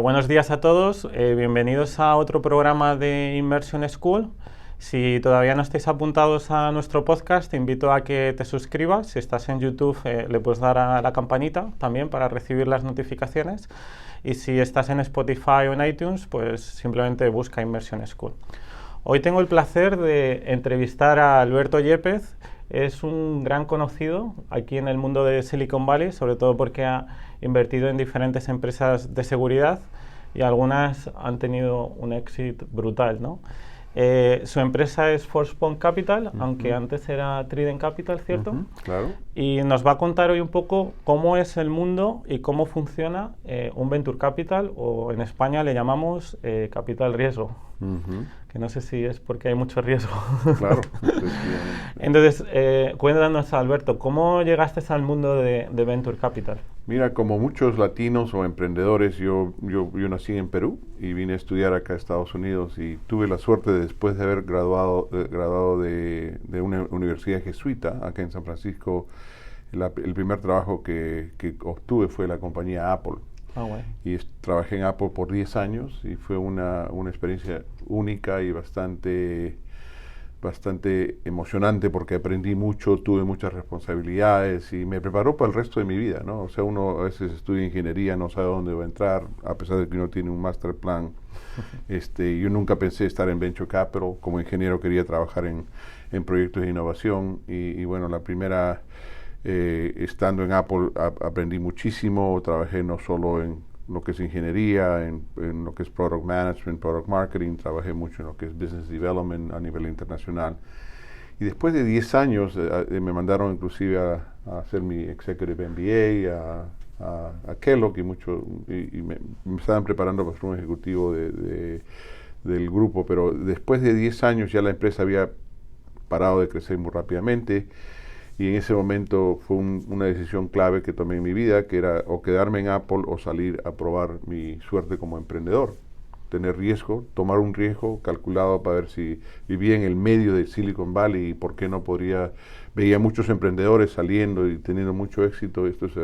Buenos días a todos, bienvenidos a otro programa de Immersion School. Si todavía no estáis apuntados a nuestro podcast, te invito a que te suscribas. Si estás en YouTube, le puedes dar a la campanita también para recibir las notificaciones. Y si estás en Spotify o en iTunes, pues simplemente busca Immersion School. Hoy tengo el placer de entrevistar a Alberto Yepez. Es un gran conocido aquí en el mundo de Silicon Valley, sobre todo porque ha invertido en diferentes empresas de seguridad y algunas han tenido un éxito brutal, ¿no? Su empresa es Forcepoint Capital, aunque antes era Trident Capital, ¿cierto? Claro. Y nos va a contar hoy un poco cómo es el mundo y cómo funciona un Venture Capital, o en España le llamamos capital riesgo. Que no sé si es porque hay mucho riesgo. Claro. Entonces, cuéntanos, Alberto, ¿cómo llegaste al mundo de Venture Capital? Mira, como muchos latinos o emprendedores, yo nací en Perú y vine a estudiar acá a Estados Unidos y tuve la suerte de, después de haber graduado de una universidad jesuita acá en San Francisco. El primer trabajo que obtuve fue la compañía Apple. Bueno. Y trabajé en Apple por 10 años y fue una experiencia única y bastante emocionante porque aprendí mucho, tuve muchas responsabilidades y me preparó para el resto de mi vida, ¿no? O sea, uno a veces estudia ingeniería, no sabe dónde va a entrar, a pesar de que uno tiene un master plan. Yo nunca pensé estar en Venture Capital. Como ingeniero quería trabajar en proyectos de innovación y bueno, la primera... estando en Apple aprendí muchísimo, trabajé no solo en lo que es ingeniería, en lo que es product management, product marketing, trabajé mucho en lo que es business development a nivel internacional. Y después de 10 años me mandaron inclusive a hacer mi executive MBA a Kellogg y me estaban preparando para ser un ejecutivo del grupo, pero después de 10 años ya la empresa había parado de crecer muy rápidamente. Y en ese momento fue una decisión clave que tomé en mi vida, que era o quedarme en Apple o salir a probar mi suerte como emprendedor. Tener riesgo, tomar un riesgo calculado para ver si vivía en el medio de Silicon Valley y por qué no podría. Veía muchos emprendedores saliendo y teniendo mucho éxito. Esto es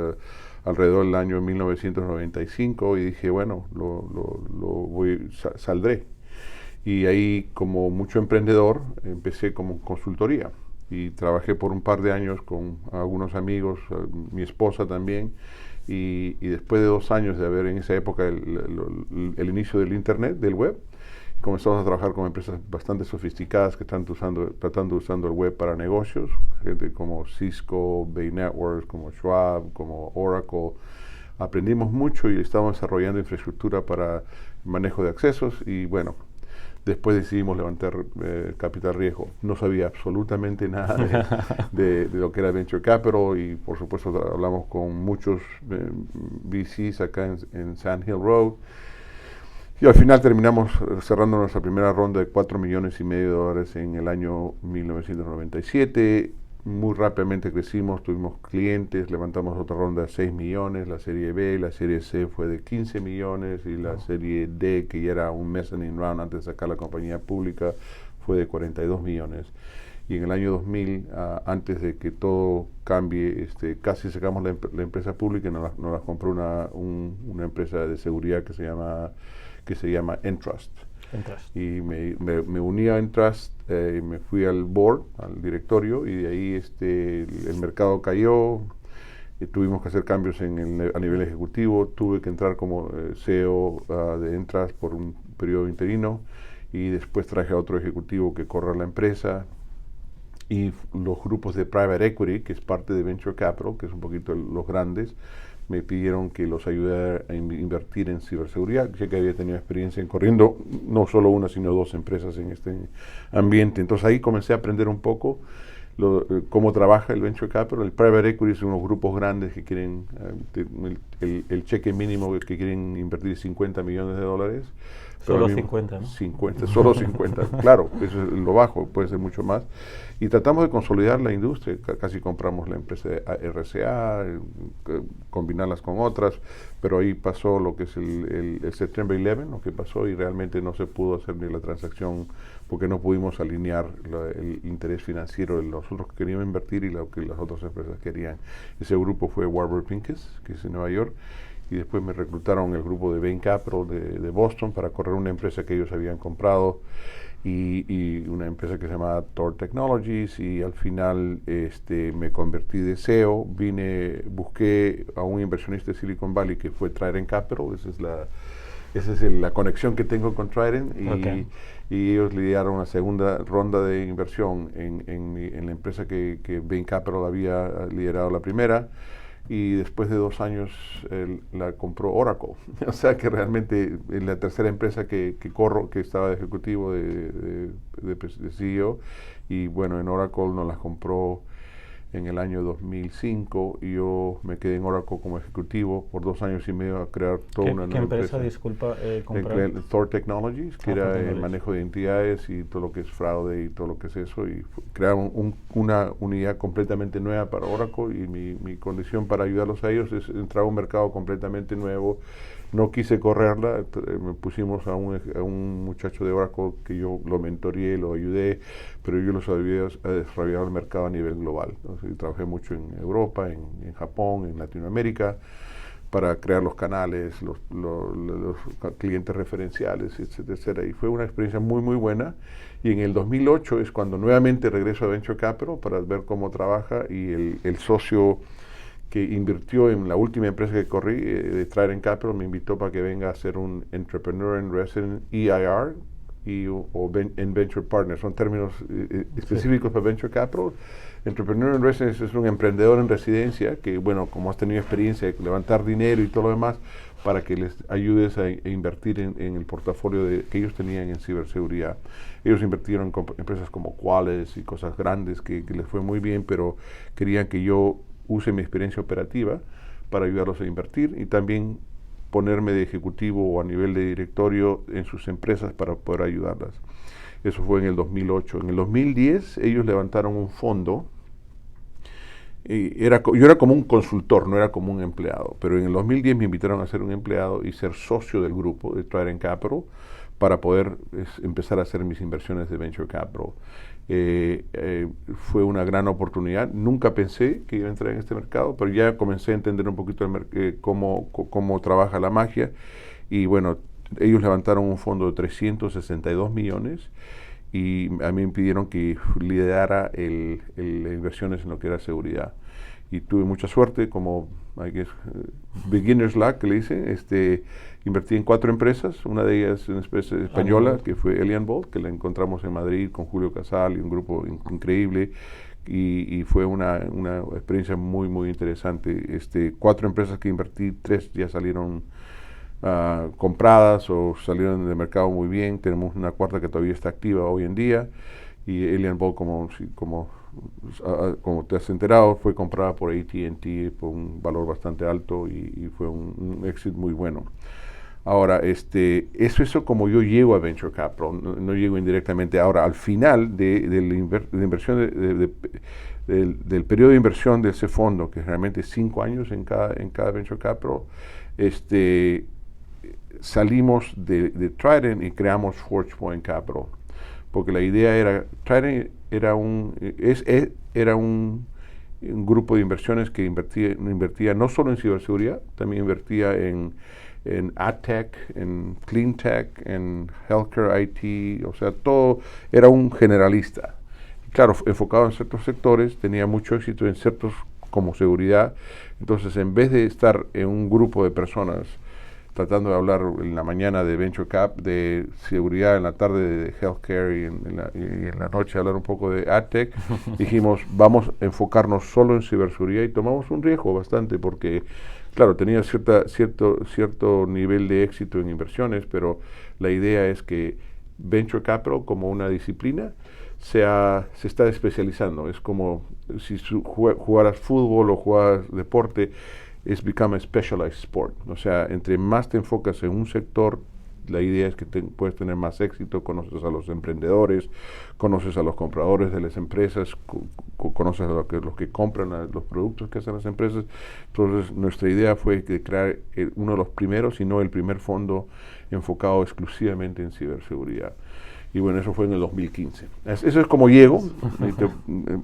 alrededor del año 1995 y dije, bueno, saldré. Y ahí, como mucho emprendedor, empecé como consultoría. Y trabajé por un par de años con algunos amigos, mi esposa también, y después de 2 años de haber en esa época el inicio del internet, del web, comenzamos a trabajar con empresas bastante sofisticadas que están tratando usando el web para negocios, gente como Cisco, Bay Networks, como Schwab, como Oracle. Aprendimos mucho y estamos desarrollando infraestructura para manejo de accesos y bueno, después decidimos levantar capital riesgo. No sabía absolutamente nada de lo que era Venture Capital y por supuesto hablamos con muchos VCs acá en Sand Hill Road y al final terminamos cerrando nuestra primera ronda de $4,5 millones en el año 1997. Muy rápidamente crecimos, tuvimos clientes, levantamos otra ronda de 6 millones, la serie B, la serie C fue de 15 millones y la serie D, que ya era un mezzanine round antes de sacar la compañía pública, fue de 42 millones. Y en el año 2000, antes de que todo cambie, casi sacamos la empresa pública y nos la compró una empresa de seguridad que se llama Entrust. Y me uní a Entrust, me fui al board, al directorio, y de ahí el mercado cayó, y tuvimos que hacer cambios a nivel ejecutivo, tuve que entrar como CEO de Entrust por un periodo interino, y después traje a otro ejecutivo que corra la empresa, y los grupos de Private Equity, que es parte de Venture Capital, que es un poquito los grandes, me pidieron que los ayudara a invertir en ciberseguridad, ya que había tenido experiencia en corriendo no solo una, sino 2 empresas en este ambiente. Entonces ahí comencé a aprender un poco cómo trabaja el Venture Capital. El Private Equity son unos grupos grandes que quieren, el cheque mínimo que quieren invertir $50 millones. Solo 50, ¿no? 50, solo 50, claro, eso es lo bajo, puede ser mucho más. Y tratamos de consolidar la industria, casi compramos la empresa de RCA, combinarlas con otras, pero ahí pasó lo que es el September 11, lo que pasó, y realmente no se pudo hacer ni la transacción porque no pudimos alinear el interés financiero de los otros que querían invertir y lo que las otras empresas querían. Ese grupo fue Warburg Pincus, que es en Nueva York, y después me reclutaron el grupo de Bain Capital de Boston para correr una empresa que ellos habían comprado y una empresa que se llamaba Thor Technologies, y al final me convertí de CEO, busqué a un inversionista de Silicon Valley que fue Trident Capital. Esa es la conexión que tengo con Trident, y ellos lideraron una segunda ronda de inversión en la empresa que Bain Capital había liderado la primera, y después de 2 años la compró Oracle. O sea que realmente es la tercera empresa que corro, que estaba de ejecutivo de CEO, y bueno, en Oracle nos las compró en el año 2005, y yo me quedé en Oracle como ejecutivo por 2 años y medio a crear toda una nueva empresa. ¿Qué empresa, disculpa, compraron? Thor Technologies, que era el manejo de identidades y todo lo que es fraude y todo lo que es eso, y crearon una unidad completamente nueva para Oracle, y mi condición para ayudarlos a ellos es entrar a un mercado completamente nuevo. No quise correrla, me pusimos a un muchacho de Oracle que yo lo mentoreé, lo ayudé, pero yo los ayudé a desarrollar el mercado a nivel global. Entonces, trabajé mucho en Europa, en Japón, en Latinoamérica, para crear los canales, los clientes referenciales, etcétera, etcétera. Y fue una experiencia muy, muy buena. Y en el 2008 es cuando nuevamente regreso a Venture Capital para ver cómo trabaja, y el socio que invirtió en la última empresa que corrí, de Trident Capital, me invitó para que venga a hacer un Entrepreneur in Residence EIR en Venture Partner. Son términos específicos para Venture Capital. Entrepreneur in Residence es un emprendedor en residencia que, bueno, como has tenido experiencia de levantar dinero y todo lo demás, para que les ayudes a invertir en el portafolio que ellos tenían en ciberseguridad. Ellos invirtieron en empresas como Qualys y cosas grandes que les fue muy bien, pero querían que yo use mi experiencia operativa para ayudarlos a invertir, y también ponerme de ejecutivo o a nivel de directorio en sus empresas para poder ayudarlas. Eso fue en el 2008. En el 2010 ellos levantaron un fondo. Yo era como un consultor, no era como un empleado, pero en el 2010 me invitaron a ser un empleado y ser socio del grupo de Trident Capital para poder empezar a hacer mis inversiones de Venture Capital. Fue una gran oportunidad. Nunca pensé que iba a entrar en este mercado, pero ya comencé a entender un poquito cómo trabaja la magia. Y bueno, ellos levantaron un fondo de 362 millones, y a mí me pidieron que liderara inversiones en lo que era seguridad. Y tuve mucha suerte, como beginner's luck, que le dicen. Invertí en 4 empresas, una de ellas una empresa española, que fue Alien Bolt, que la encontramos en Madrid con Julio Casal y un grupo increíble, y fue una experiencia muy, muy interesante. 4 empresas que invertí, 3 ya salieron compradas o salieron del mercado muy bien. Tenemos una 4ª que todavía está activa hoy en día, y Alien Bolt, como te has enterado, fue comprada por AT&T por un valor bastante alto, y fue un éxito muy bueno. Ahora, eso como yo llego a Venture Capital, no llego indirectamente. Ahora, al final de la inversión del periodo de inversión de ese fondo, que es realmente 5 años en cada Venture Capital, salimos de Trident y creamos ForgePoint Capital, porque la idea era, Trident era un grupo de inversiones que invertía no solo en ciberseguridad, también invertía en AdTech, en CleanTech, en Healthcare IT, o sea, todo, era un generalista. Claro, enfocado en ciertos sectores, tenía mucho éxito en ciertos como seguridad. Entonces, en vez de estar en un grupo de personas tratando de hablar en la mañana de Venture Cap, de seguridad, en la tarde de Healthcare, y en la noche hablar un poco de AdTech, dijimos, vamos a enfocarnos solo en ciberseguridad, y tomamos un riesgo bastante porque, claro, tenía cierto nivel de éxito en inversiones, pero la idea es que Venture Capital, como una disciplina, se está especializando. Es como si jugaras fútbol o jugaras deporte, es become a specialized sport. O sea, entre más te enfocas en un sector, la idea es que puedes tener más éxito, conoces a los emprendedores, conoces a los compradores de las empresas, conoces a los que compran los productos que hacen las empresas. Entonces, nuestra idea fue crear uno de los primeros, si no el primer fondo enfocado exclusivamente en ciberseguridad. Y bueno, eso fue en el 2015. Eso es como llego.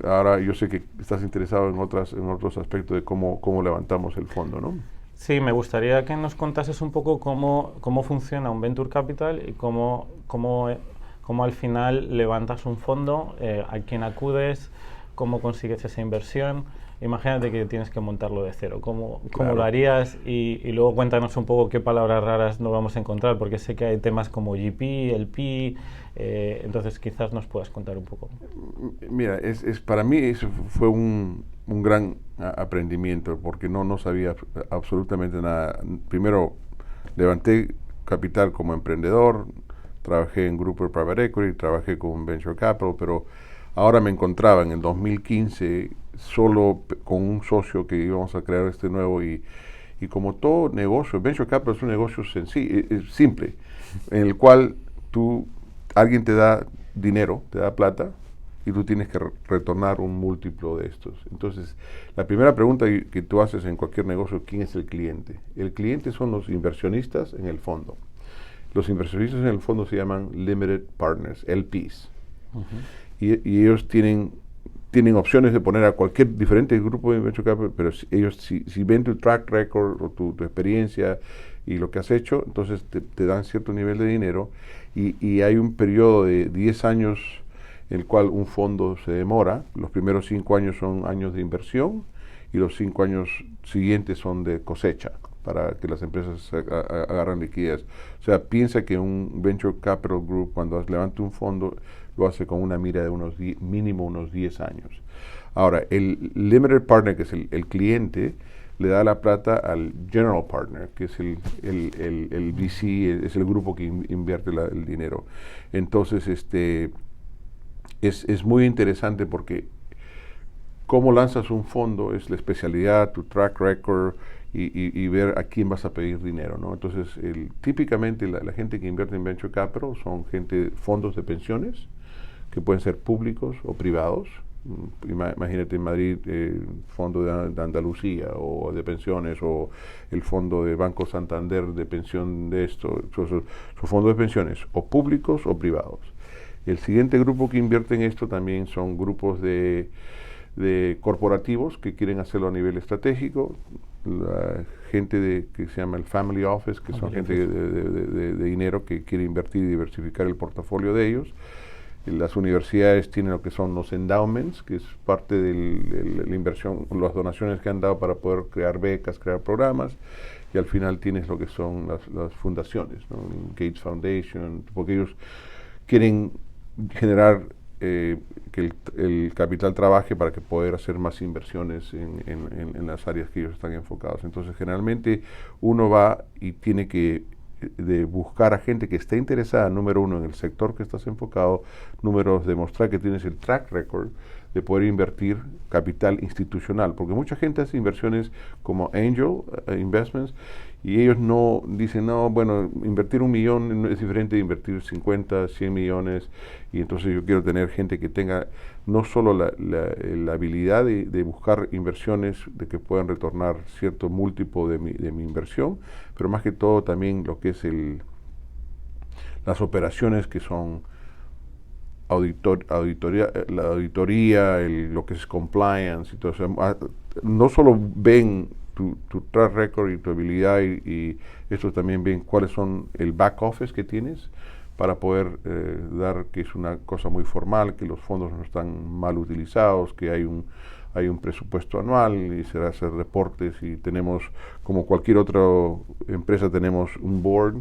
Ahora yo sé que estás interesado en otros aspectos de cómo levantamos el fondo, ¿no? Sí, me gustaría que nos contases un poco cómo funciona un Venture Capital y cómo al final levantas un fondo, a quién acudes, cómo consigues esa inversión. Imagínate que tienes que montarlo de cero. ¿Cómo Claro. lo harías? Y luego cuéntanos un poco qué palabras raras nos vamos a encontrar, porque sé que hay temas como GP, LP, entonces quizás nos puedas contar un poco. Mira, para mí eso fue un gran aprendimiento porque no sabía absolutamente nada. Primero, levanté capital como emprendedor, trabajé en grupo de private equity, trabajé con venture capital, pero ahora me encontraba en el 2015 solo con un socio que íbamos a crear este nuevo y como todo negocio, venture capital es un negocio sencillo, simple, en el cual alguien te da dinero, te da plata, y tú tienes que retornar un múltiplo de estos. Entonces, la primera pregunta que tú haces en cualquier negocio, ¿quién es el cliente? El cliente son los inversionistas en el fondo. Los inversionistas en el fondo se llaman Limited Partners, LPs. Y ellos tienen opciones de poner a cualquier diferente grupo de venture capital, pero ellos si ven tu track record o tu experiencia y lo que has hecho, entonces te dan cierto nivel de dinero y hay un periodo de 10 años en el cual un fondo se demora. Los primeros 5 años son años de inversión y los 5 años siguientes son de cosecha para que las empresas agarran liquidez. O sea, piensa que un Venture Capital Group cuando levanta un fondo lo hace con una mira de mínimo unos 10 años. Ahora, el Limited Partner, que es el cliente, le da la plata al General Partner, que es el VC, es el grupo que invierte el dinero. Entonces, es muy interesante porque cómo lanzas un fondo es la especialidad, tu track record y ver a quién vas a pedir dinero, ¿no? Entonces, típicamente la gente que invierte en Venture Capital son fondos de pensiones, que pueden ser públicos o privados. Imagínate en Madrid fondo de Andalucía o de pensiones o el fondo de Banco Santander de pensión de esto. Son fondos de pensiones o públicos o privados. El siguiente grupo que invierte en esto también son grupos de corporativos que quieren hacerlo a nivel estratégico, la gente que se llama el Family Office, que son gente de dinero que quiere invertir y diversificar el portafolio de ellos. Las universidades tienen lo que son los endowments, que es parte de la inversión, las donaciones que han dado para poder crear becas, crear programas, y al final tienes lo que son las fundaciones, ¿no? Gates Foundation, porque ellos quieren generar que el capital trabaje para que poder hacer más inversiones en las áreas que ellos están enfocados. Entonces, generalmente uno va y tiene que de buscar a gente que esté interesada, número uno, en el sector que estás enfocado, número dos, demostrar que tienes el track record de poder invertir capital institucional, porque mucha gente hace inversiones como angel investments y ellos no dicen, no, bueno, invertir 1 millón es diferente de invertir 50, 100 millones, y entonces yo quiero tener gente que tenga no solo la habilidad de buscar inversiones de que puedan retornar cierto múltiplo de mi inversión, pero más que todo también lo que es las operaciones que son la auditoría, lo que es compliance y todo eso. No solo ven tu track record y tu habilidad y esto también ven cuáles son el back office que tienes para poder dar que es una cosa muy formal, que los fondos no están mal utilizados, que hay un presupuesto anual y se hacen reportes y tenemos, como cualquier otra empresa, tenemos un board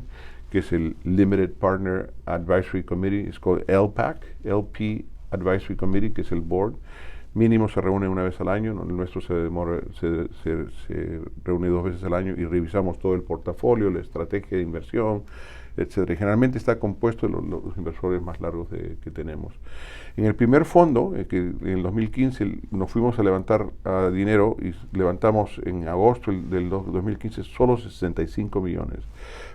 que es el Limited Partner Advisory Committee, es called LPAC, LP Advisory Committee, que es el board. Mínimo se reúne una vez al año, ¿no? El nuestro se reúne 2 veces al año y revisamos todo el portafolio, la estrategia de inversión, etcétera. Y generalmente está compuesto de los inversores más largos que tenemos. En el primer fondo, que en el 2015 nos fuimos a levantar dinero y levantamos en agosto del 2015 solo 65 millones.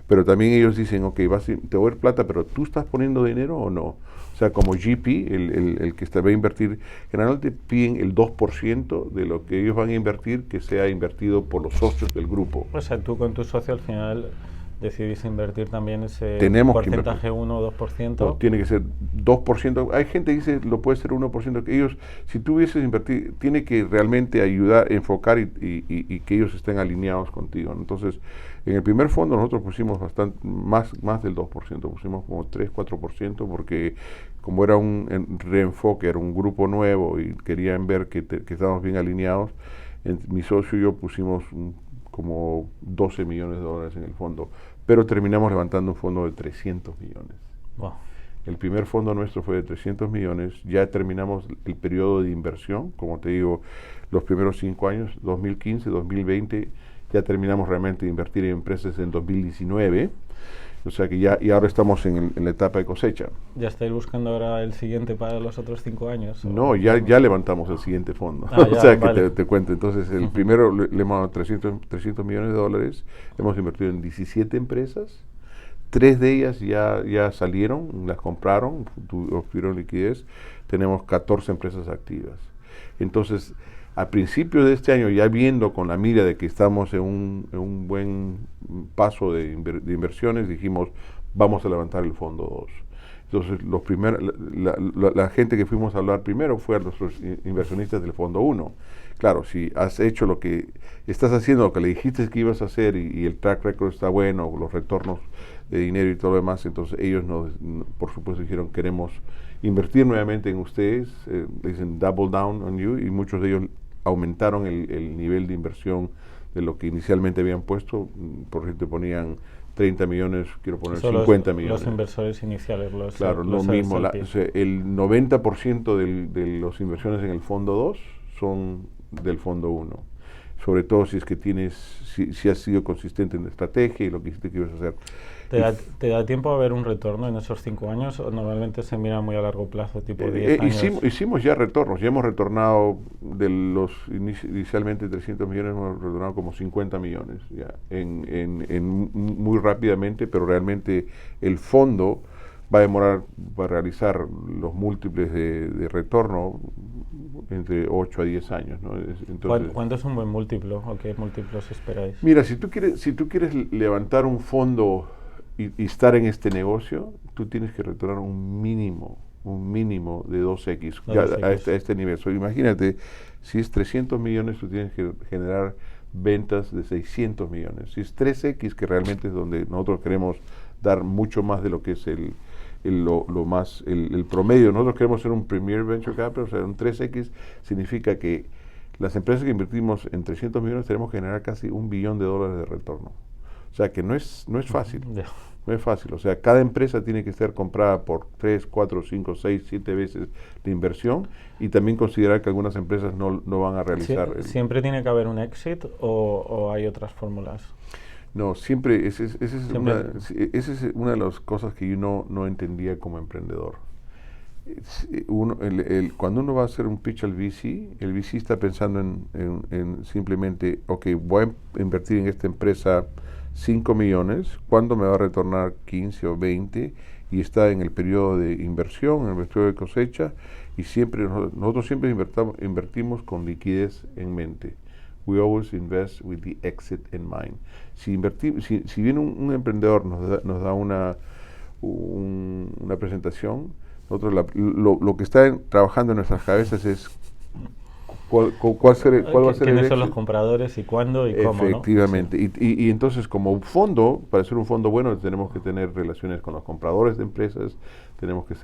Pero también ellos dicen, ok, te voy a dar plata, pero ¿tú estás poniendo dinero o no? O sea, como GP, el que va a invertir, generalmente piden el 2% de lo que ellos van a invertir que sea invertido por los socios del grupo. O sea, tú con tu socio al final decidís invertir también ese Tenemos que porcentaje, invertir. 1 o 2%. No, tiene que ser 2%. Hay gente que dice lo puede ser 1%. Que ellos, si tú hubieses invertido, tiene que realmente ayudar, enfocar y que ellos estén alineados contigo, ¿no? Entonces, en el primer fondo nosotros pusimos bastante, más del 2%, pusimos como 3-4%, porque como era un reenfoque, era un grupo nuevo y querían ver que estábamos bien alineados, mi socio y yo pusimos como $12 millones en el fondo, pero terminamos levantando un fondo de 300 millones. Wow. El primer fondo nuestro fue de 300 millones, ya terminamos el periodo de inversión, como te digo, los primeros 5 años, 2015, 2020, ya terminamos realmente de invertir en empresas en 2019, o sea que ya, y ahora estamos en la etapa de cosecha. ¿Ya estáis buscando ahora el siguiente para los otros 5 años? No, ya levantamos el siguiente fondo. Ya, o sea que vale. te cuento. Entonces, el primero le hemos dado 300 millones de dólares. Hemos invertido en 17 empresas. 3 de ellas ya salieron, las compraron, obtuvieron liquidez. Tenemos 14 empresas activas. Entonces, a principios de este año, ya viendo con la mira de que estamos en un buen paso de inversiones, dijimos, vamos a levantar el fondo 2. Entonces, la gente que fuimos a hablar primero fue a nuestros inversionistas del fondo 1. Claro, si has hecho lo que estás haciendo, lo que le dijiste que ibas a hacer y el track record está bueno, los retornos de dinero y todo lo demás, entonces ellos por supuesto dijeron, queremos invertir nuevamente en ustedes, dicen double down on you, y muchos de ellos aumentaron el nivel de inversión de lo que inicialmente habían puesto. Por ejemplo, ponían 30 millones, quiero poner Son 50 millones. Los inversores iniciales. Claro, los lo mismo. LP. O sea, el 90% de las inversiones en el fondo 2 son del fondo 1. Sobre todo si es que si has sido consistente en la estrategia y lo que hiciste que ibas a hacer. ¿Te da tiempo a ver un retorno en esos 5 años? ¿O normalmente se mira muy a largo plazo, tipo 10 años? Hicimos ya retornos, ya hemos retornado de los inicialmente 300 millones, hemos retornado como 50 millones ya, muy rápidamente, pero realmente el fondo va a demorar para realizar los múltiples de retorno entre 8 a 10 años, ¿no? Entonces, ¿cuánto es un buen múltiplo o qué múltiplos esperáis? Mira, si tú quieres levantar un fondo y estar en este negocio, tú tienes que retornar un mínimo de 2X, a este nivel. Imagínate, si es 300 millones, tú tienes que generar ventas de 600 millones. Si es 3X, que realmente es donde nosotros queremos dar mucho más de lo que es el promedio. Nosotros queremos ser un Premier Venture Capital, o sea, un 3X significa que las empresas que invertimos en 300 millones tenemos que generar casi $1 billón de retorno. O sea que no es fácil. No es fácil. O sea, cada empresa tiene que ser comprada por 3, 4, 5, 6, 7 veces de inversión, y también considerar que algunas empresas no van a realizar. ¿Siempre tiene que haber un exit o hay otras fórmulas? No, siempre. Esa es una de las cosas que yo no entendía como emprendedor. Cuando uno va a hacer un pitch al VC, el VC está pensando en simplemente, ok, voy a invertir en esta empresa 5 millones, ¿cuándo me va a retornar 15 o 20? Y está en el periodo de inversión, en el periodo de cosecha, y nosotros siempre invertimos con liquidez en mente. We always invest with the exit in mind. Si viene un emprendedor nos da una presentación, nosotros lo que está trabajando en nuestras cabezas es cuál va a ser ¿Quiénes son los compradores y cuándo y cómo? Efectivamente. ¿No? Sí. Y entonces, como un fondo, para ser un fondo bueno, tenemos que tener relaciones con los compradores de empresas, tenemos que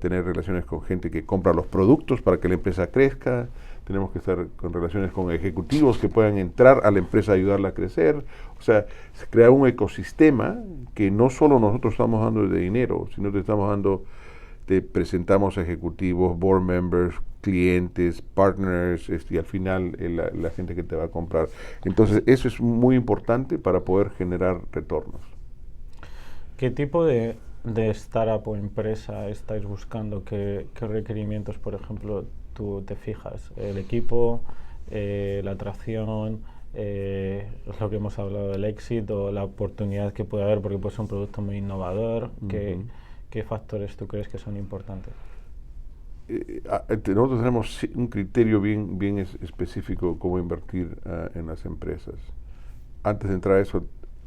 tener relaciones con gente que compra los productos para que la empresa crezca, tenemos que estar con relaciones con ejecutivos que puedan entrar a la empresa a ayudarla a crecer. O sea, crear un ecosistema que no solo nosotros estamos dando de dinero, sino que te presentamos ejecutivos, board members, clientes, partners, y al final la gente que te va a comprar. Entonces, eso es muy importante para poder generar retornos. ¿Qué tipo de startup o empresa estáis buscando? ¿Qué requerimientos, por ejemplo, tú te fijas? ¿El equipo, la atracción, lo que hemos hablado del éxito, la oportunidad que puede haber porque puede ser un producto muy innovador? ¿Qué factores tú crees que son importantes? Nosotros tenemos un criterio bien específico cómo invertir en las empresas. Antes de entrar a eso,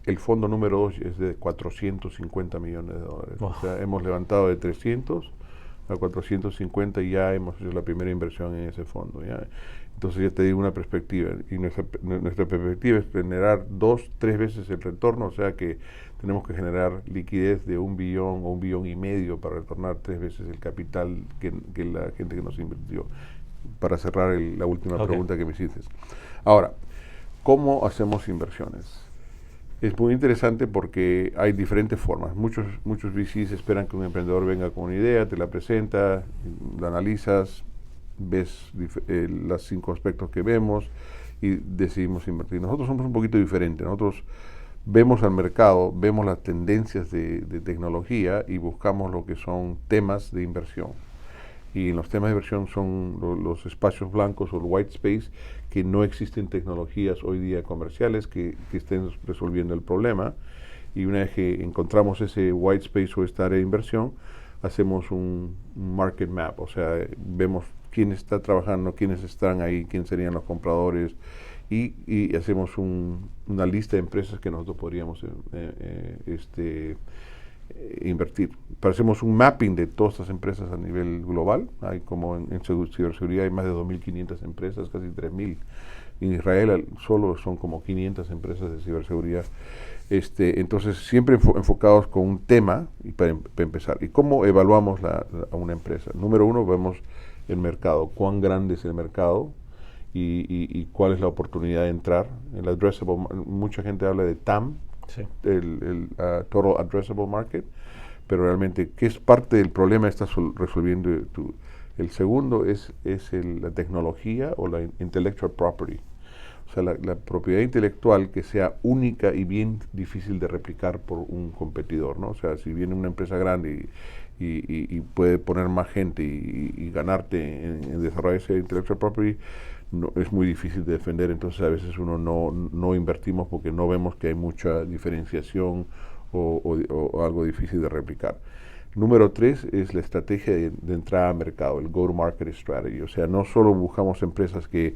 el fondo número 2 es de 450 millones de dólares. Wow. O sea, hemos levantado de 300 a 450 y ya hemos hecho la primera inversión en ese fondo. ¿Ya? Entonces ya te digo una perspectiva, y nuestra perspectiva es generar 2-3 veces el retorno, o sea que tenemos que generar liquidez de 1 billón o 1,5 billones para retornar 3 veces el capital que la gente que nos invirtió. Para cerrar la última pregunta que me hiciste. Ahora, ¿cómo hacemos inversiones? Es muy interesante porque hay diferentes formas. Muchos VCs esperan que un emprendedor venga con una idea, te la presenta, la analizas, ves los 5 aspectos que vemos y decidimos invertir. Nosotros somos un poquito diferentes. Nosotros vemos al mercado, vemos las tendencias de tecnología y buscamos lo que son temas de inversión. Y los temas de inversión son los espacios blancos o el white space, que no existen tecnologías hoy día comerciales que estén resolviendo el problema. Y una vez que encontramos ese white space o esta área de inversión, hacemos un market map, o sea, vemos quién está trabajando, quiénes están ahí, quiénes serían los compradores, y hacemos una lista de empresas que nosotros podríamos invertir. Hacemos un mapping de todas estas empresas a nivel global. Hay como en ciberseguridad hay más de 2.500 empresas, casi 3.000. En Israel solo son como 500 empresas de ciberseguridad. Entonces siempre enfocados con un tema y para empezar. ¿Y cómo evaluamos a una empresa? Número 1, vemos el mercado, cuán grande es el mercado y cuál es la oportunidad de entrar. El addressable, mucha gente habla de TAM, sí, el Total Addressable Market, pero realmente, ¿qué es parte del problema que estás resolviendo tú? El segundo es la tecnología o la intellectual property, o sea, la propiedad intelectual que sea única y bien difícil de replicar por un competidor, ¿no? O sea, si viene una empresa grande y puede poner más gente y ganarte en desarrollar ese intellectual property, no, es muy difícil de defender. Entonces a veces uno no invertimos porque no vemos que hay mucha diferenciación o algo difícil de replicar. Número 3 es la estrategia de entrada a mercado, el go-to-market strategy. O sea, no solo buscamos empresas que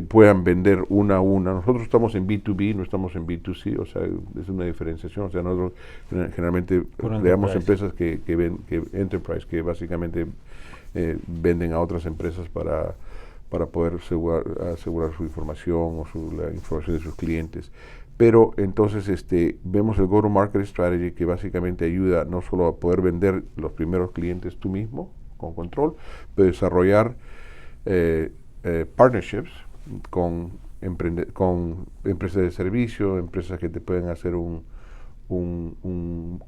puedan vender una a una. Nosotros estamos en B2B, no estamos en B2C, o sea, es una diferenciación. O sea, nosotros generalmente creamos empresas que enterprise, que básicamente venden a otras empresas para poder asegurar su información o la información de sus clientes. Pero entonces vemos el go-to-market strategy, que básicamente ayuda no solo a poder vender los primeros clientes tú mismo, con control, pero desarrollar partnerships con empresas de servicio, empresas que te pueden hacer un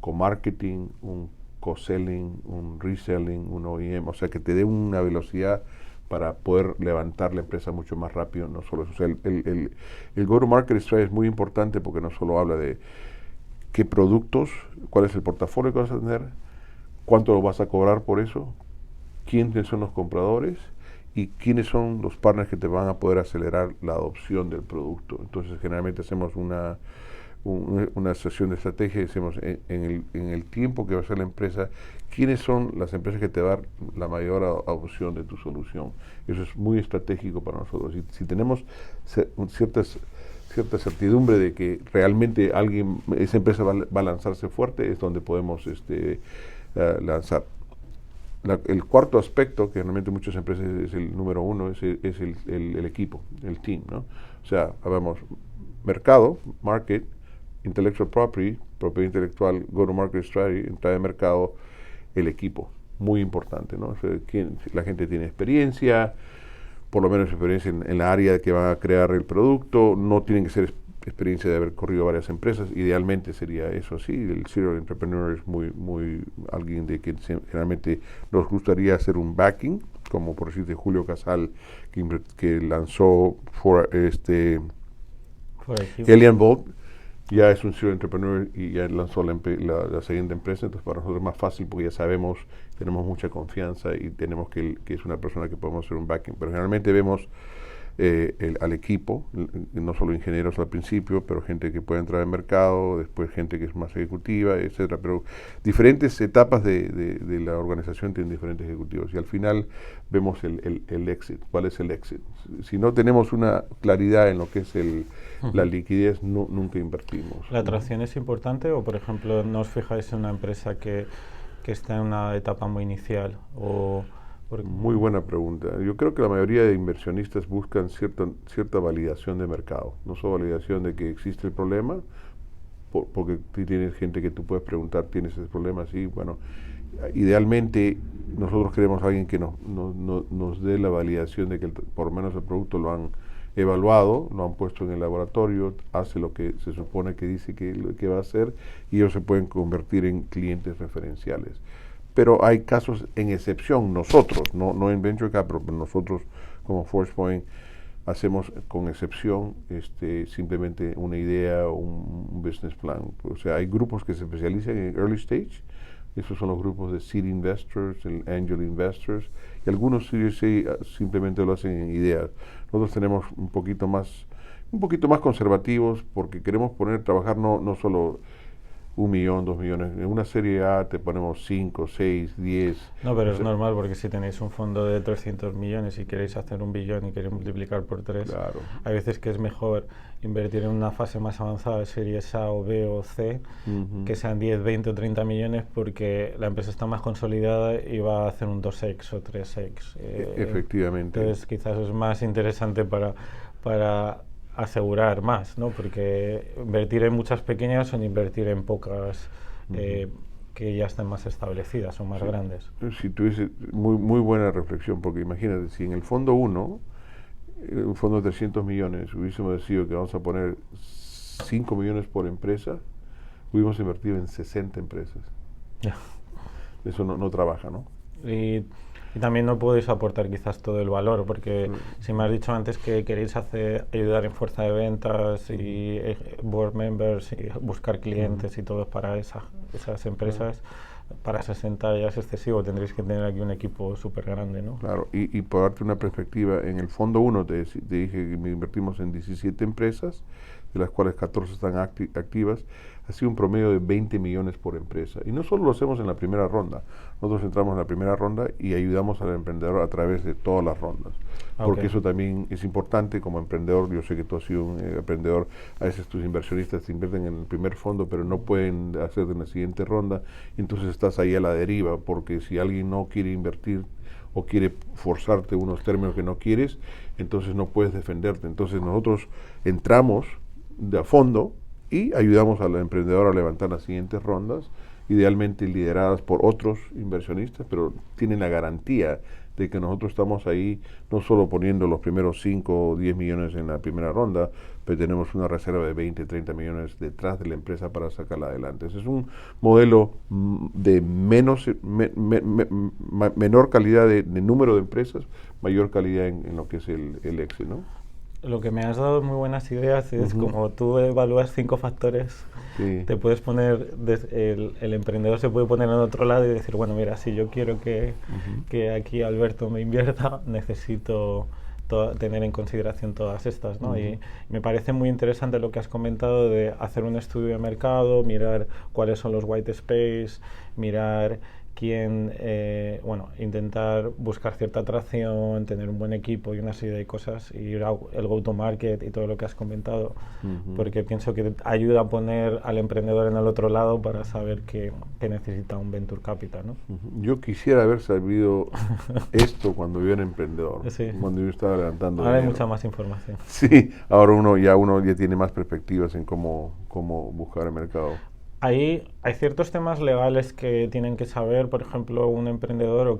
co-marketing, un co-selling, un reselling, un OEM, o sea, que te dé una velocidad para poder levantar la empresa mucho más rápido. No solo eso. O sea, el go-to-market strategy es muy importante porque no solo habla de qué productos, cuál es el portafolio que vas a tener, cuánto lo vas a cobrar por eso, quiénes son los compradores y quiénes son los partners que te van a poder acelerar la adopción del producto. Entonces, generalmente hacemos una sesión de estrategia y decimos en el tiempo que va a ser la empresa, quiénes son las empresas que te van a dar la mayor adopción de tu solución. Eso es muy estratégico para nosotros. Si tenemos cierta certidumbre de que realmente esa empresa va a lanzarse fuerte, es donde podemos lanzar. El cuarto aspecto, que realmente muchas empresas es el número 1, es el equipo, el team, ¿no? O sea, hablamos mercado, market, intellectual property, propiedad intelectual, go-to-market strategy, entrada de mercado, el equipo, muy importante, ¿no? O sea, la gente tiene experiencia, por lo menos experiencia en la área que va a crear el producto, no tienen que ser experiencia de haber corrido varias empresas, idealmente sería eso así. El serial entrepreneur es muy alguien de que generalmente nos gustaría hacer un backing, como por decirte Julio Casal, que lanzó Alien Vault, ya es un serial entrepreneur y ya lanzó la siguiente empresa. Entonces para nosotros es más fácil porque ya sabemos, tenemos mucha confianza y tenemos que es una persona que podemos hacer un backing. Pero generalmente vemos al equipo, no solo ingenieros al principio, pero gente que puede entrar al mercado, después gente que es más ejecutiva, etcétera. Pero diferentes etapas de la organización tienen diferentes ejecutivos y al final vemos el exit. ¿Cuál es el exit? Si no tenemos una claridad en lo que es la liquidez, nunca invertimos. ¿La atracción es importante o, por ejemplo, no os fijáis en una empresa que está en una etapa muy inicial? Muy buena pregunta. Yo creo que la mayoría de inversionistas buscan cierta validación de mercado, no solo validación de que existe el problema, porque tú tienes gente que tú puedes preguntar, ¿tienes ese problema? Sí, bueno, idealmente nosotros queremos a alguien que nos dé la validación de que por lo menos el producto lo han evaluado, lo han puesto en el laboratorio, hace lo que se supone que dice que va a hacer y ellos se pueden convertir en clientes referenciales. Pero hay casos en excepción, nosotros, no en Venture Capital, pero nosotros como ForcePoint hacemos con excepción simplemente una idea o un business plan. O sea, hay grupos que se especializan en early stage, esos son los grupos de seed investors, el angel investors, y algunos sí simplemente lo hacen en ideas. Nosotros tenemos un poquito más conservativos porque queremos trabajar no solo 1 millón, 2 millones. En una serie A te ponemos 5, 6, 10. No, pero es normal porque si tenéis un fondo de 300 millones y queréis hacer 1 billón y queréis multiplicar por 3, claro, hay veces que es mejor invertir en una fase más avanzada de series A o B o C, que sean 10, 20 o 30 millones porque la empresa está más consolidada y va a hacer un 2x o 3x. Efectivamente. Entonces quizás es más interesante para asegurar más, ¿no? Porque invertir en muchas pequeñas o invertir en pocas que ya están más establecidas o más grandes. Si tuviese muy buena reflexión, porque imagínate, si en el fondo 1, un fondo de 300 millones, hubiésemos decidido que vamos a poner 5 millones por empresa, hubiésemos invertido en 60 empresas. Eso no trabaja, ¿no? Y también no podéis aportar quizás todo el valor, porque si me has dicho antes que queréis ayudar en fuerza de ventas y board members y buscar clientes y todo para esas empresas, para 60 ya es excesivo, tendréis que tener aquí un equipo súper grande, ¿no? Claro, y por darte una perspectiva, en el fondo 1 te dije que invertimos en 17 empresas, de las cuales 14 están activas, ha sido un promedio de 20 millones por empresa. Y no solo lo hacemos en la primera ronda, nosotros entramos en la primera ronda y ayudamos al emprendedor a través de todas las rondas. Porque eso también es importante como emprendedor. Yo sé que tú has sido un emprendedor, a veces tus inversionistas te invierten en el primer fondo, pero no pueden hacer en la siguiente ronda, entonces estás ahí a la deriva, porque si alguien no quiere invertir o quiere forzarte unos términos que no quieres, entonces no puedes defenderte. Entonces nosotros entramos de a fondo y ayudamos al emprendedor a levantar las siguientes rondas, idealmente lideradas por otros inversionistas, pero tienen la garantía de que nosotros estamos ahí no solo poniendo los primeros 5 o 10 millones en la primera ronda, pero tenemos una reserva de 20, 30 millones detrás de la empresa para sacarla adelante. Ese es un modelo de menor calidad de número de empresas, mayor calidad en lo que es el éxito, ¿no? Lo que me has dado muy buenas ideas es como tú evalúas 5 factores, te puedes poner, el emprendedor se puede poner en otro lado y decir, bueno, mira, si yo quiero que aquí Alberto me invierta, necesito tener en consideración todas estas, ¿no? Y me parece muy interesante lo que has comentado de hacer un estudio de mercado, mirar cuáles son los white space, mirar intentar buscar cierta atracción, tener un buen equipo y una serie de cosas, y el go-to-market y todo lo que has comentado, porque pienso que ayuda a poner al emprendedor en el otro lado para saber que necesita un venture capital, ¿no? Yo quisiera haber sabido esto cuando yo era emprendedor, cuando yo estaba levantando Ahora dinero. hay mucha más información. Sí, ahora uno ya tiene más perspectivas en cómo buscar el mercado. Hay ciertos temas legales que tienen que saber, por ejemplo, un emprendedor o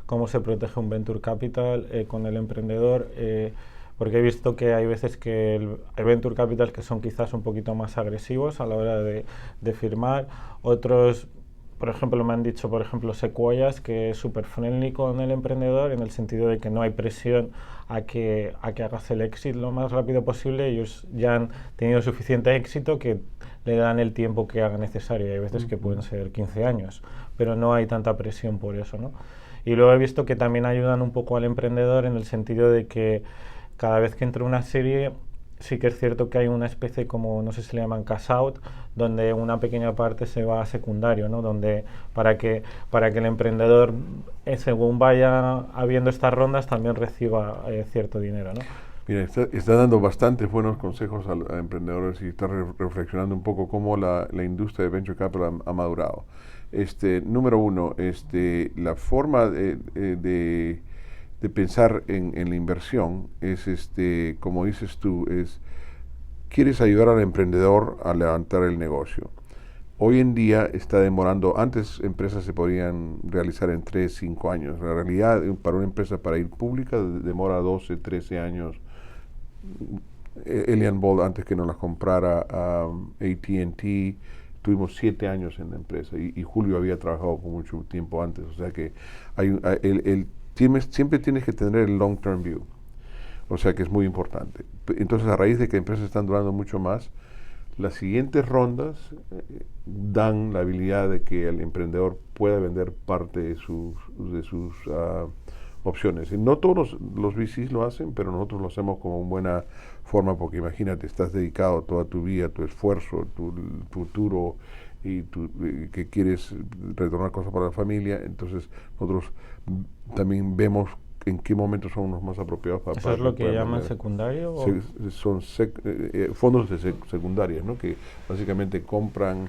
cómo se protege un venture capital con el emprendedor, porque he visto que hay veces que hay venture capital que son quizás un poquito más agresivos a la hora de firmar, otros, por ejemplo, me han dicho, por ejemplo, Sequoias, que es súper friendly con el emprendedor en el sentido de que no hay presión a que hagas el exit lo más rápido posible. Ellos ya han tenido suficiente éxito que le dan el tiempo que haga necesario. Hay veces que pueden ser 15 años, pero no hay tanta presión por eso, ¿no? Y luego he visto que también ayudan un poco al emprendedor en el sentido de que cada vez que entra una serie, sí que es cierto que hay una especie como, no sé si le llaman cash out, donde una pequeña parte se va a secundario, ¿no? Donde para que el emprendedor, según vaya habiendo estas rondas, también reciba cierto dinero, ¿no? Mira, está dando bastantes buenos consejos a emprendedores y está reflexionando un poco cómo la industria de Venture Capital ha madurado. Número uno, la forma de pensar en la inversión es, como dices tú, quieres ayudar al emprendedor a levantar el negocio. Hoy en día está demorando, antes empresas se podían realizar en 3, 5 años. En realidad, para una empresa para ir pública demora 12, 13 años. Elian Bold, antes que nos las comprara AT&T, tuvimos 7 años en la empresa y Julio había trabajado por mucho tiempo antes. O sea que siempre tienes que tener el long term view. O sea que es muy importante. Entonces, a raíz de que empresas están durando mucho más, las siguientes rondas dan la habilidad de que el emprendedor pueda vender parte de sus opciones. Y no todos los VCs lo hacen, pero nosotros lo hacemos como una buena forma, porque imagínate, estás dedicado toda tu vida, tu esfuerzo, tu futuro y que quieres retornar cosas para la familia. Entonces nosotros también vemos en qué momentos son los más apropiados para... ¿Eso es lo que llaman secundario? Son fondos de secundarias, ¿no? Que básicamente compran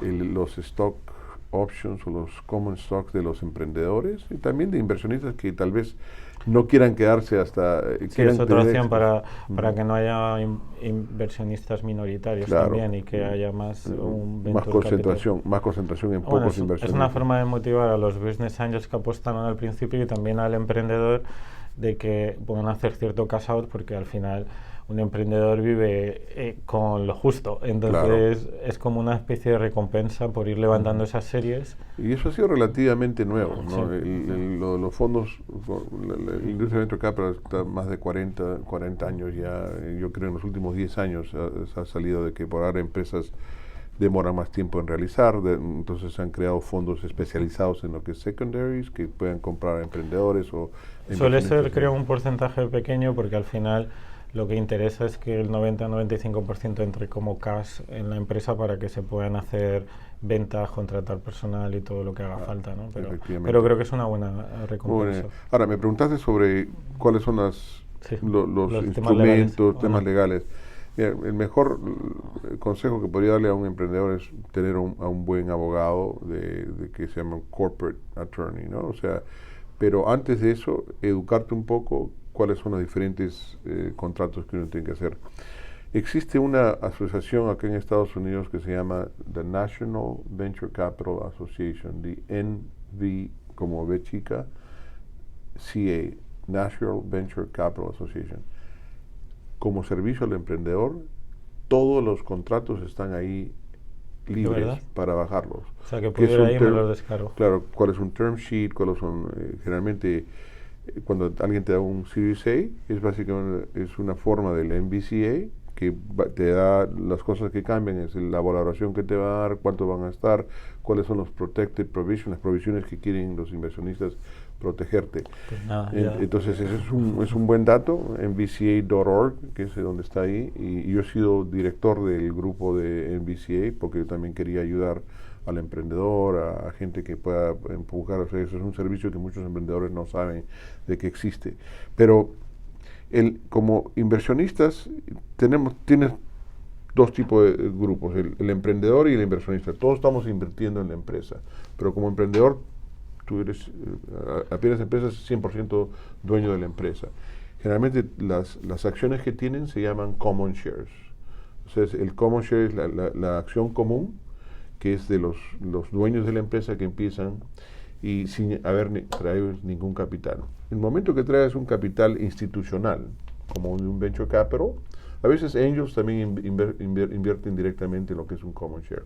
los stock options o los common stocks de los emprendedores y también de inversionistas que tal vez no quieran quedarse hasta... Sí, es otra opción para que no haya inversionistas minoritarios, claro, también, y que haya más concentración en pocos inversionistas. Es una forma de motivar a los business angels que apostaron al principio y también al emprendedor de que puedan hacer cierto cash out, porque al final un emprendedor vive con lo justo, entonces claro, es como una especie de recompensa por ir levantando esas series. Y eso ha sido relativamente nuevo, ¿no? Sí. Los fondos, la industria de Venture Capital está más de 40 años ya. Yo creo en los últimos 10 años ha salido de que por ahora empresas demoran más tiempo en realizar, entonces se han creado fondos especializados en lo que es secondaries, que puedan comprar a emprendedores o... Suele ser, creo, un porcentaje pequeño, porque al final lo que interesa es que el 90-95% entre como cash en la empresa para que se puedan hacer ventas, contratar personal y todo lo que haga falta, ¿no? Pero creo que es una buena recompensa. Bueno, ahora, me preguntaste sobre cuáles son los instrumentos, temas legales. Mira, el mejor consejo que podría darle a un emprendedor es tener a un buen abogado de que se llama corporate attorney, ¿no? O sea, pero antes de eso, educarte un poco cuáles son los diferentes contratos que uno tiene que hacer. Existe una asociación aquí en Estados Unidos que se llama the National Venture Capital Association, the NV como V chica, CA, National Venture Capital Association. Como servicio al emprendedor, todos los contratos están ahí libres para bajarlos. O sea, que pudiera ahí me los descargo. Claro, cuál es un term sheet, cuáles son, generalmente, cuando alguien te da un Series A, es básicamente una forma del MBCA que te da las cosas que cambian, es la valoración que te va a dar, cuánto van a estar, cuáles son los protected provisions, las provisiones que quieren los inversionistas protegerte. Pues nada, entonces ese es un buen dato, MBCA.org, que es donde está ahí, y yo he sido director del grupo de MBCA porque yo también quería ayudar al emprendedor, a gente que pueda empujar. O sea, eso es un servicio que muchos emprendedores no saben de que existe. Pero como inversionistas tienes dos tipos de grupos, el emprendedor y el inversionista. Todos estamos invirtiendo en la empresa, pero como emprendedor tú eres, apenas empresas 100% dueño de la empresa. Generalmente las acciones que tienen se llaman common shares. O sea, el common share es la acción común, que es de los dueños de la empresa que empiezan y sin haber traído ningún capital. En el momento que traes un capital institucional, como un venture capital, a veces angels también invierten directamente en lo que es un common share.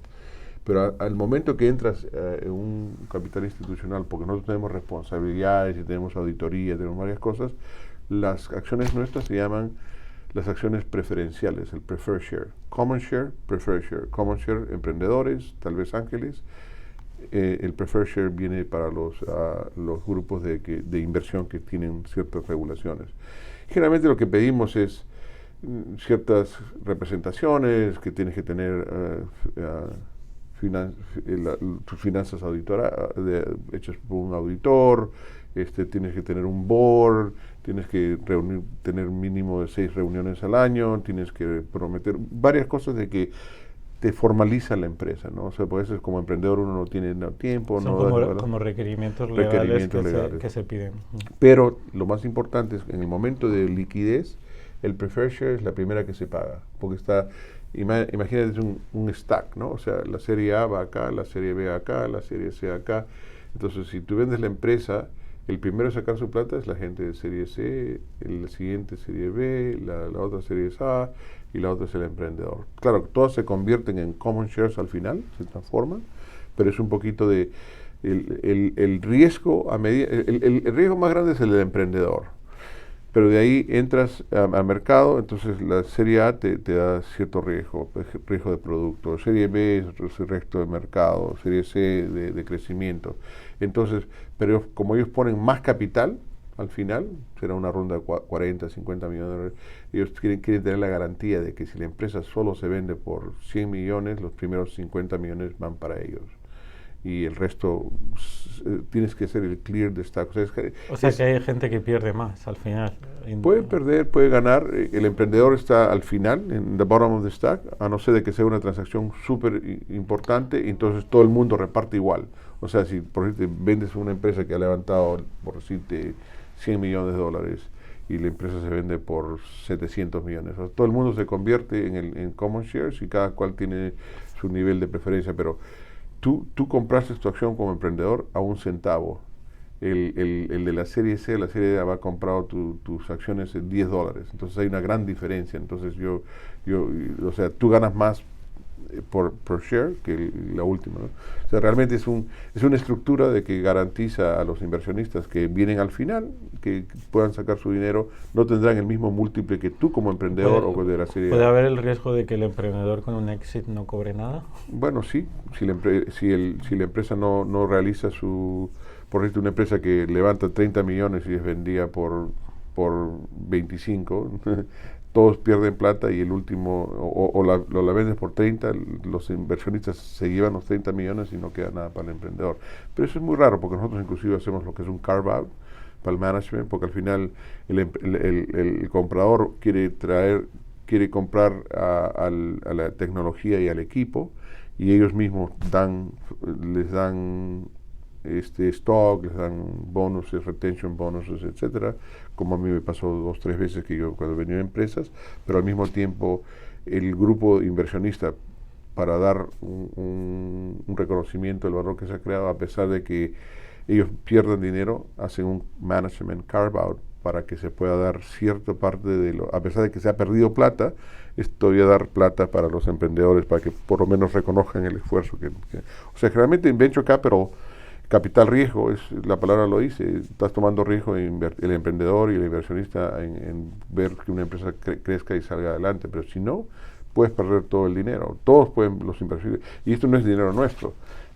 Pero al momento que entras en un capital institucional, porque nosotros tenemos responsabilidades y tenemos auditoría, tenemos varias cosas, las acciones nuestras se llaman las acciones preferenciales, el preferred share. Common share, preferred share. Common share, emprendedores, tal vez ángeles, el preferred share viene para los grupos de inversión que tienen ciertas regulaciones. Generalmente lo que pedimos es ciertas representaciones, que tienes que tener tus finanzas hechas por un auditor, tienes que tener un board, tienes que tener un mínimo de 6 reuniones al año, tienes que prometer varias cosas de que te formaliza la empresa, ¿no? O sea, pues como emprendedor uno no tiene tiempo. Son como requerimientos legales que se piden. Pero lo más importante es que en el momento de liquidez, el preferred share es la primera que se paga, porque está, imagínate un stack, ¿no? O sea, la serie A va acá, la serie B acá, la serie C acá. Entonces, si tú vendes la empresa, el primero a sacar su plata es la gente de serie C, el siguiente serie B, la otra serie es A, y la otra es el emprendedor. Claro, todas se convierten en common shares al final, se transforman, pero es un poquito de el riesgo el riesgo más grande es el del emprendedor. Pero de ahí entras al mercado, entonces la serie A te da cierto riesgo de producto, serie B es otro resto de mercado, serie C de crecimiento. Entonces, pero como ellos ponen más capital, al final, será una ronda de 40, 50 millones de dólares, ellos quieren tener la garantía de que si la empresa solo se vende por 100 millones, los primeros 50 millones van para ellos. Y el resto tienes que hacer el clear de stock. O sea que hay gente que pierde más al final. Puede perder, puede ganar. El emprendedor está al final, en the bottom of the stack, a no ser de que sea una transacción súper importante, entonces todo el mundo reparte igual. O sea, si por ejemplo vendes una empresa que ha levantado, por decirte, 100 millones de dólares y la empresa se vende por 700 millones. O sea, todo el mundo se convierte en common shares y cada cual tiene su nivel de preferencia, pero tú compraste tu acción como emprendedor a un centavo. El de la serie C, la serie A va a comprar tus acciones en $10. Entonces hay una gran diferencia. Entonces o sea, tú ganas más por share que la última, ¿no? O sea, realmente es una estructura de que garantiza a los inversionistas que vienen al final, que puedan sacar su dinero, no tendrán el mismo múltiple que tú como emprendedor o de la serie A. ¿Puede haber el riesgo de que el emprendedor con un exit no cobre nada? Bueno, sí, si la empresa no realiza por ejemplo, una empresa que levanta 30 millones y es vendida por 25, todos pierden plata y el último, o la vendes por 30, los inversionistas se llevan los 30 millones y no queda nada para el emprendedor. Pero eso es muy raro porque nosotros inclusive hacemos lo que es un carve-out para el management, porque al final el comprador quiere comprar a la tecnología y al equipo, y ellos mismos les dan stock, les dan bonuses, retention bonuses, etcétera, como a mí me pasó 2 o 3 veces que yo cuando venía a empresas, pero al mismo tiempo el grupo inversionista, para dar un reconocimiento del valor que se ha creado, a pesar de que ellos pierdan dinero, hacen un management carve-out para que se pueda dar cierta parte a pesar de que se ha perdido plata, es todavía dar plata para los emprendedores, para que por lo menos reconozcan el esfuerzo o sea, generalmente en Venture Capital, capital riesgo, la palabra lo dice, estás tomando riesgo el emprendedor y el inversionista en ver que una empresa crezca y salga adelante, pero si no, puedes perder todo el dinero, todos pueden, los inversionistas, y esto no es dinero nuestro,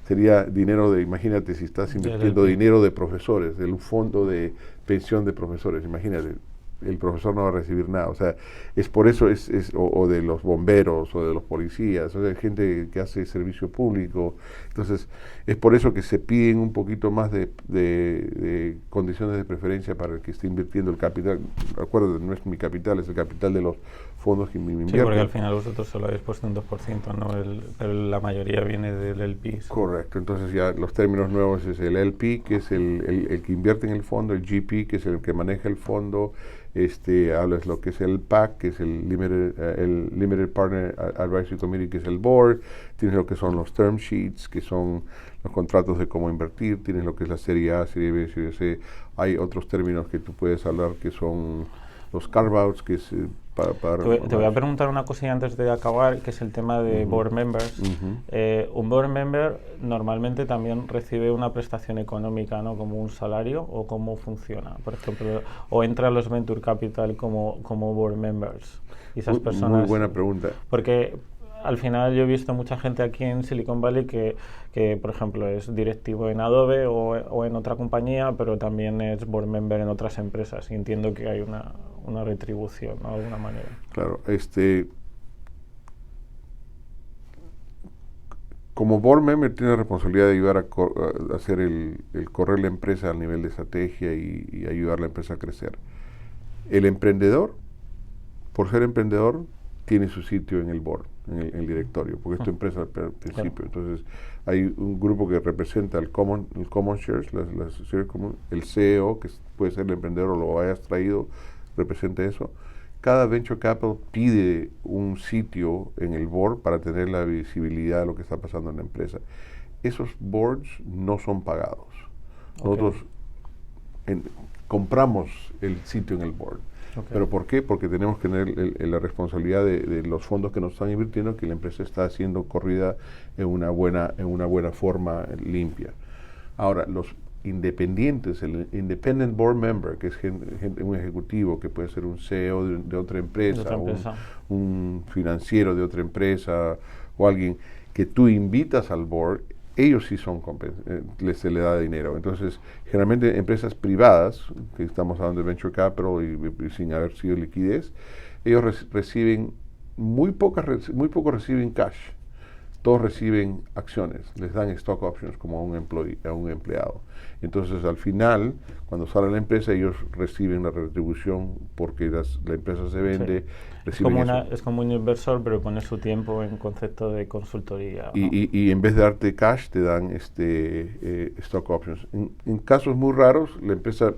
sería dinero imagínate si estás invirtiendo dinero de profesores, de un fondo de pensión de profesores, imagínate, el profesor no va a recibir nada, o sea, es por eso, o de los bomberos, o de los policías, o de gente que hace servicio público, entonces, es por eso que se piden un poquito más de condiciones de preferencia para el que esté invirtiendo el capital. Acuérdate, no es mi capital, es el capital de los fondos que me invierten. Sí, porque al final vosotros solo habéis puesto un 2%, ¿no? Pero la mayoría viene del LP. Correcto, entonces ya los términos nuevos es el LP, que es el que invierte en el fondo, el GP, que es el que maneja el fondo, hablas lo que es el PAC, que es el Limited Partner Advisory Committee, que es el board, tienes lo que son los term sheets, que son los contratos de cómo invertir, tienes lo que es la serie A, serie B, serie C, hay otros términos que tú puedes hablar que son los carve-outs, que es te voy a preguntar una cosilla antes de acabar, que es el tema de board members. Un board member normalmente también recibe una prestación económica, ¿no? Como un salario, o cómo funciona, por ejemplo, o entra a los venture capital como board members. Y esas personas, muy buena pregunta. Porque al final yo he visto mucha gente aquí en Silicon Valley que por ejemplo, es directivo en Adobe o en otra compañía, pero también es board member en otras empresas y entiendo que hay una retribución, ¿no? De alguna manera. Claro, como board member tiene la responsabilidad de ayudar a hacer el correr la empresa al nivel de estrategia y ayudar a la empresa a crecer. El emprendedor, por ser emprendedor, tiene su sitio en el board, en el directorio, porque es tu empresa al principio. Claro. Entonces, hay un grupo que representa el common shares, las shares common, el CEO, que puede ser el emprendedor o lo hayas traído, representa eso. Cada venture capital pide un sitio en el board para tener la visibilidad de lo que está pasando en la empresa. Esos boards no son pagados. Nosotros compramos el sitio en el board. ¿Pero por qué? Porque tenemos que tener la responsabilidad de los fondos que nos están invirtiendo, que la empresa está siendo corrida en una buena forma limpia. Ahora, los independientes, el independent board member, que es un ejecutivo, que puede ser un CEO de otra empresa, un financiero de otra empresa, o alguien que tú invitas al board, ellos sí se le da dinero. Entonces, generalmente empresas privadas, que estamos hablando de venture capital y sin haber sido liquidez, ellos reciben muy poco reciben cash. Todos reciben acciones, les dan stock options como a un empleado. Entonces, al final, cuando sale la empresa, ellos reciben la retribución porque la empresa se vende. Sí. Es como un inversor, pero pone su tiempo en concepto de consultoría, ¿no? Y en vez de darte cash, te dan stock options. En casos muy raros, la empresa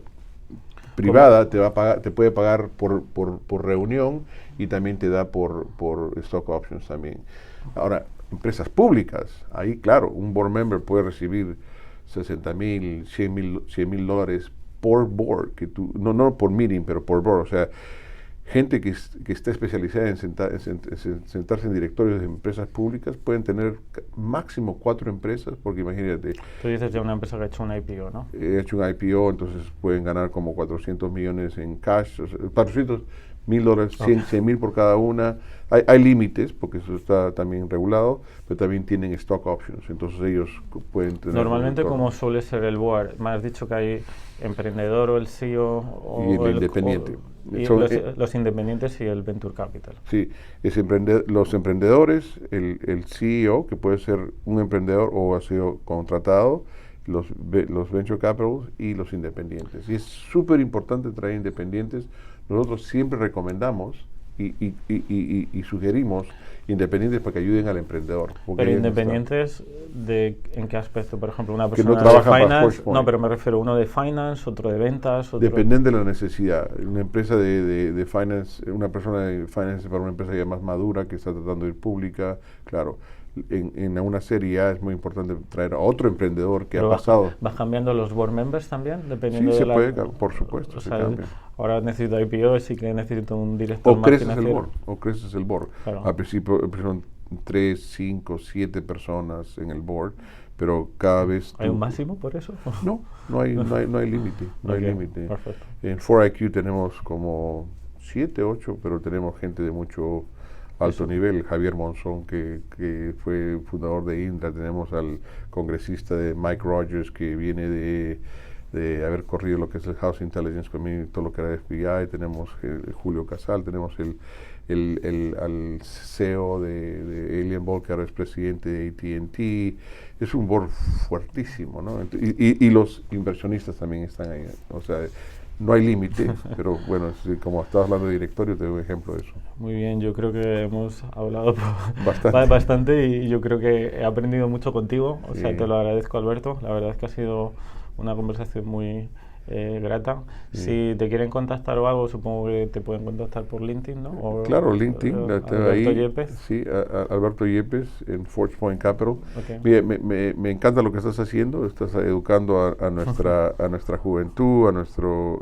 privada te puede pagar por reunión y también te da por stock options también. Ahora, empresas públicas, ahí claro, un board member puede recibir 60,000, 100,000 dólares por board, no por meeting, pero por board. O sea, gente que está especializada en sentarse en directorios de empresas públicas pueden tener máximo 4 empresas, porque imagínate. Tú dices ya una empresa que ha hecho un IPO, ¿no? Ha hecho un IPO, entonces pueden ganar como 400 millones en cash, o sea, 400,000 dólares, 100,000 por cada una. Hay límites, porque eso está también regulado, pero también tienen stock options, entonces ellos pueden tener... Normalmente, ¿cómo suele ser el board? Me has dicho que hay emprendedor o el CEO y el independiente. Los independientes y el venture capital. Sí, los emprendedores, el CEO, que puede ser un emprendedor o ha sido contratado, los venture capitals y los independientes. Y es súper importante traer independientes. Nosotros siempre recomendamos y sugerimos independientes para que ayuden al emprendedor. Pero independientes ¿en qué aspecto? Por ejemplo, una persona que no trabaja de finance, para no, pero me refiero uno de finance, otro de ventas. Dependen de la necesidad. Una empresa de finance, una persona de finance para una empresa ya más madura que está tratando de ir pública, claro. En una serie A es muy importante traer a otro emprendedor que ha pasado. ¿Vas cambiando los board members también? Dependiendo sí, de se puede, por supuesto, se cambia. Ahora necesito IPO, sí que necesito un director más financiero. O creces el board. Claro. Al principio son 3, 5, 7 personas en el board, pero cada vez... ¿Hay un máximo por eso? No hay límite. No hay límite. Perfecto. En 4IQ tenemos como 7, 8, pero tenemos gente de mucho alto nivel. Javier Monzón, que fue fundador de Indra. Tenemos al congresista de Mike Rogers, que viene de haber corrido lo que es el House Intelligence Committee, todo lo que era FBI. Tenemos Julio Casal, tenemos al CEO de Alien Ball, que ahora es presidente de AT&T. Es un board fuertísimo, ¿no? Y los inversionistas también están ahí. O sea, no hay límite, pero bueno, como estabas hablando de directorio, te doy un ejemplo de eso. Muy bien, yo creo que hemos hablado bastante y yo creo que he aprendido mucho contigo, o sea, te lo agradezco, Alberto. La verdad es que ha sido una conversación muy grata. Si te quieren contactar o algo, supongo que te pueden contactar por LinkedIn, ¿no? Claro, LinkedIn, Alberto Yepes. Sí, Alberto Yepes en Forge Point Capital. Mira, me encanta lo que estás haciendo, estás educando a nuestra juventud, a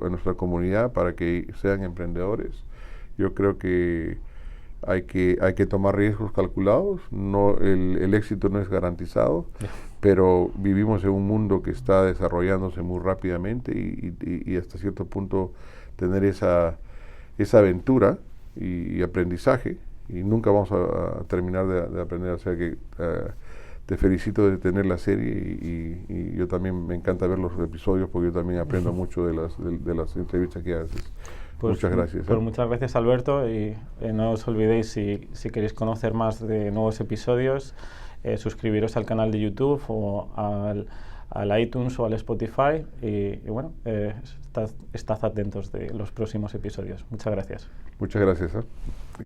nuestra comunidad para que sean emprendedores. Yo creo que hay que tomar riesgos calculados. El éxito no es garantizado, pero vivimos en un mundo que está desarrollándose muy rápidamente y hasta cierto punto tener esa aventura y aprendizaje y nunca vamos a terminar de aprender. O sea que te felicito de tener la serie y yo también me encanta ver los episodios porque yo también aprendo mucho de las entrevistas que haces. Pues, muchas gracias. Pues muchas gracias, Alberto, y no os olvidéis, si queréis conocer más de nuevos episodios, suscribiros al canal de YouTube o al iTunes o al Spotify y bueno, estad atentos de los próximos episodios. Muchas gracias. Muchas gracias.